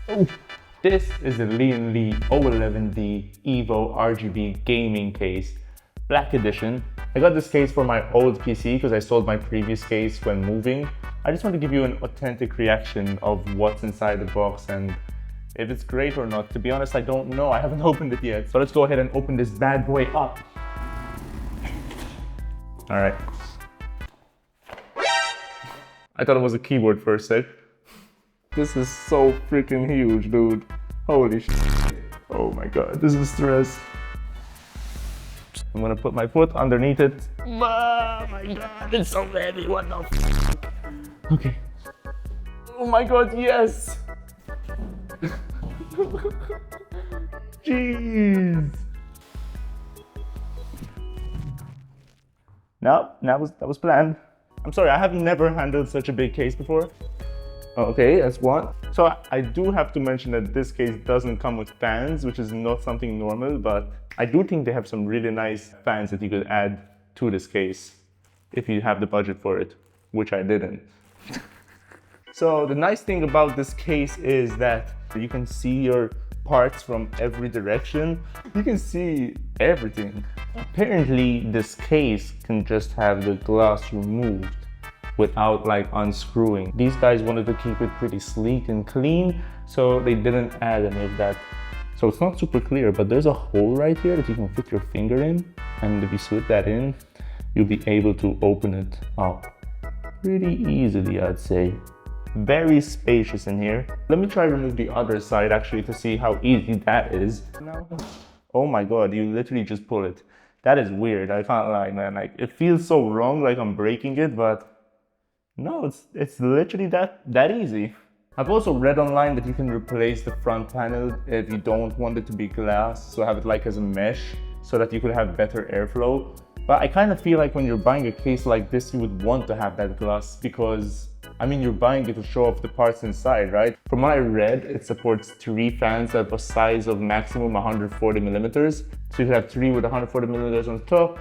Oh, this is the Lee O11D Evo RGB gaming case, black edition. I got this case for my old PC because I sold my previous case when moving. I just want to give you an authentic reaction of what's inside the box and if it's great or not. To be honest, I don't know. I haven't opened it yet. So let's go ahead and open this bad boy up. All right. I thought it was a keyboard for a sec. This is so freaking huge, dude. Holy shit. Oh my god, this is stress. I'm gonna put my foot underneath it. Oh my god, it's so heavy, what the f. Okay. Oh my god, yes! Jeez. No, that was planned. I'm sorry, I have never handled such a big case before. Okay, that's one. So I do have to mention that this case doesn't come with fans, which is not something normal, but I do think they have some really nice fans that you could add to this case if you have the budget for it, which I didn't. So the nice thing about this case is that you can see your parts from every direction. You can see everything. Apparently this case can just have the glass removed without like unscrewing. These guys wanted to keep it pretty sleek and clean, so they didn't add any of that. So it's not super clear, but there's a hole right here that you can fit your finger in, and if you slip that in, you'll be able to open it up pretty easily, I'd say. Very spacious in here. Let me try to remove the other side actually to see how easy that is. Oh my god, you literally just pull it. That is weird, I can't lie, man. Like, it feels so wrong, like I'm breaking it, but no, it's literally that easy. I've also read online that you can replace the front panel if you don't want it to be glass, so have it like as a mesh so that you could have better airflow. But I kind of feel like when you're buying a case like this, you would want to have that glass because, I mean, you're buying it to show off the parts inside, right? From what I read, it supports 3 fans at a size of maximum 140 millimeters. So you could have 3 with 140 millimeters on the top,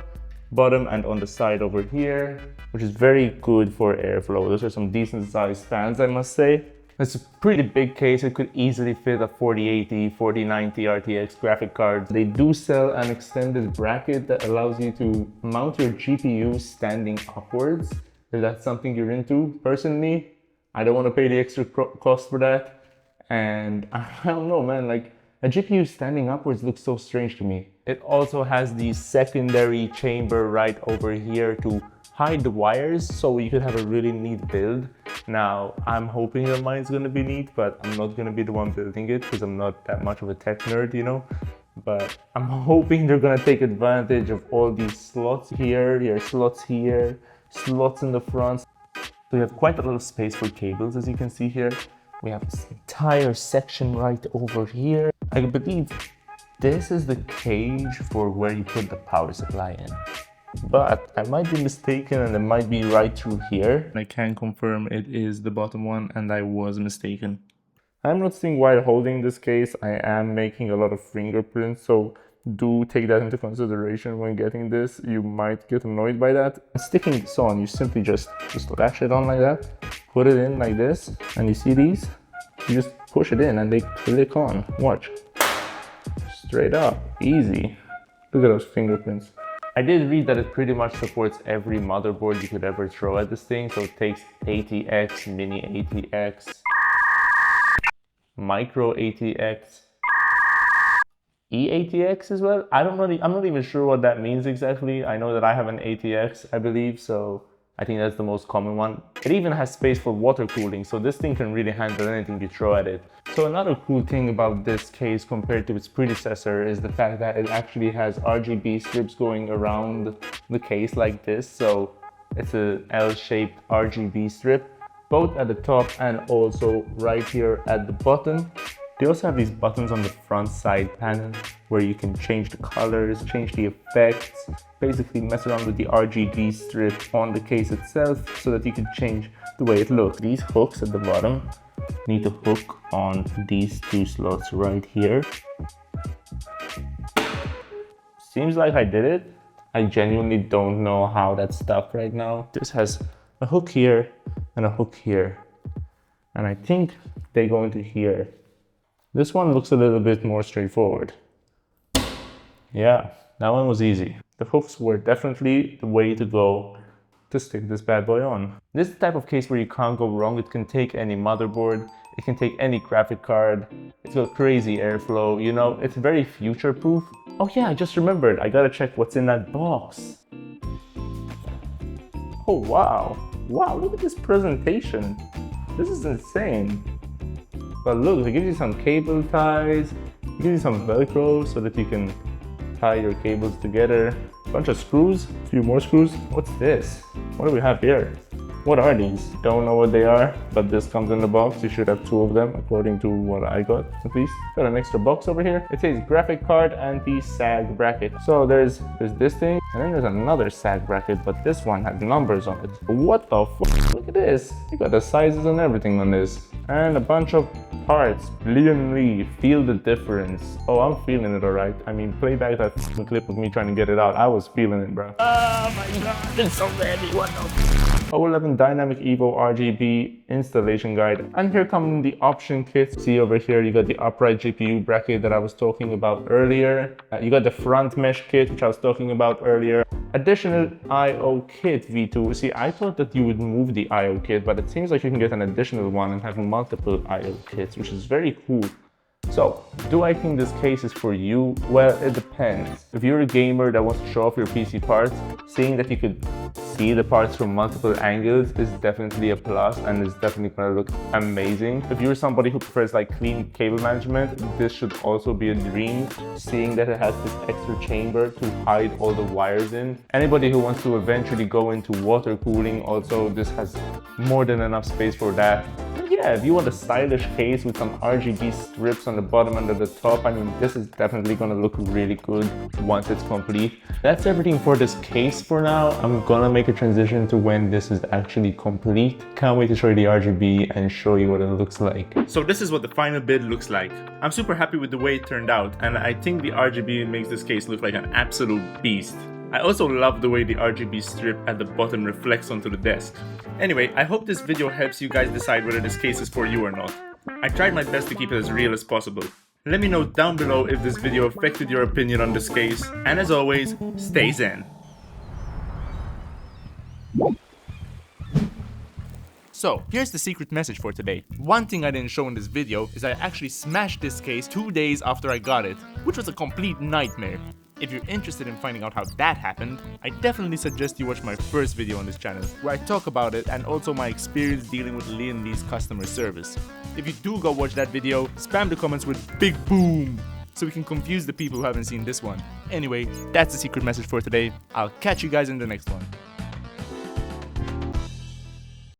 bottom, and on the side over here, which is very good for airflow. Those are some decent sized fans, I must say. It's a pretty big case. It could easily fit a 4080, 4090 RTX graphic card. They do sell an extended bracket that allows you to mount your GPU standing upwards, if that's something you're into. Personally, I don't want to pay the extra cost for that. And I don't know, man, like a GPU standing upwards looks so strange to me. It also has the secondary chamber right over here to hide the wires, so you could have a really neat build. Now, I'm hoping that mine's gonna be neat, but I'm not gonna be the one building it because I'm not that much of a tech nerd, you know? But I'm hoping they're gonna take advantage of all these slots here, slots here, slots in the front. So we have quite a lot of space for cables, as you can see here. We have this entire section right over here. I believe this is the cage for where you put the power supply in. But I might be mistaken and it might be right through here. I can confirm it is the bottom one and I was mistaken. I'm not seeing while holding this case, I am making a lot of fingerprints, so do take that into consideration when getting this. You might get annoyed by that. Sticking this on, you simply just latch it on like that, put it in like this, and you see these? You just push it in and they click on. Watch. Straight up, easy. Look at those fingerprints. I did read that it pretty much supports every motherboard you could ever throw at this thing. So it takes ATX, mini ATX, micro ATX, eATX as well. I'm not even sure what that means exactly. I know that I have an ATX, I believe, so I think that's the most common one. It even has space for water cooling, so this thing can really handle anything you throw at it. So another cool thing about this case compared to its predecessor is the fact that it actually has RGB strips going around the case like this. So it's a L-shaped RGB strip, both at the top and also right here at the bottom. They also have these buttons on the front side panel where you can change the colors, change the effects, basically mess around with the RGB strip on the case itself so that you can change the way it looks. These hooks at the bottom need to hook on these 2 slots right here. Seems like I did it. I genuinely don't know how that's stuck right now. This has a hook here and a hook here. And I think they go into here. This one looks a little bit more straightforward. Yeah, that one was easy. The hooks were definitely the way to go to stick this bad boy on. This is the type of case where you can't go wrong. It can take any motherboard, it can take any graphic card, it's got crazy airflow, you know, it's very future-proof. Oh yeah, I just remembered, I gotta check what's in that box. Oh wow, wow, look at this presentation. This is insane. But look, it gives you some cable ties, it gives you some Velcro so that you can tie your cables together. A bunch of screws, a few more screws. What's this? What do we have here? What are these? Don't know what they are, but this comes in the box. You should have 2 of them, according to what I got, at least. Got an extra box over here. It says graphic card anti-sag bracket. So there's this thing, and then there's another sag bracket, but this one has numbers on it. What the fuck? Look at this. You got the sizes and everything on this. And a bunch of parts. Leon Lee, feel the difference. Oh, I'm feeling it alright. I mean, play back that clip of me trying to get it out. I was feeling it, bro. Oh my god, it's so heavy. What the 011 Dynamic Evo RGB installation guide. And here come the option kits. See over here, you got the upright GPU bracket that I was talking about earlier. You got the front mesh kit, which I was talking about earlier. Additional I/O kit V2. See, I thought that you would move the I/O kit, but it seems like you can get an additional one and have multiple I/O kits, which is very cool. So, do I think this case is for you? Well, it depends. If you're a gamer that wants to show off your PC parts, seeing that you could see the parts from multiple angles is definitely a plus and is definitely gonna look amazing. If you're somebody who prefers like clean cable management, this should also be a dream, seeing that it has this extra chamber to hide all the wires in. Anybody who wants to eventually go into water cooling, also this has more than enough space for that. Yeah, if you want a stylish case with some RGB strips on the bottom and at the top, I mean, this is definitely gonna look really good once it's complete. That's everything for this case for now. I'm gonna make a transition to when this is actually complete. Can't wait to show you the RGB and show you what it looks like. So this is what the final build looks like. I'm super happy with the way it turned out, and I think the RGB makes this case look like an absolute beast. I also love the way the RGB strip at the bottom reflects onto the desk. Anyway, I hope this video helps you guys decide whether this case is for you or not. I tried my best to keep it as real as possible. Let me know down below if this video affected your opinion on this case, and as always, stay zen. So, here's the secret message for today. One thing I didn't show in this video is I actually smashed this case 2 days after I got it, which was a complete nightmare. If you're interested in finding out how that happened, I definitely suggest you watch my first video on this channel, where I talk about it and also my experience dealing with Lian Lee's customer service. If you do go watch that video, spam the comments with big boom, so we can confuse the people who haven't seen this one. Anyway, that's the secret message for today. I'll catch you guys in the next one.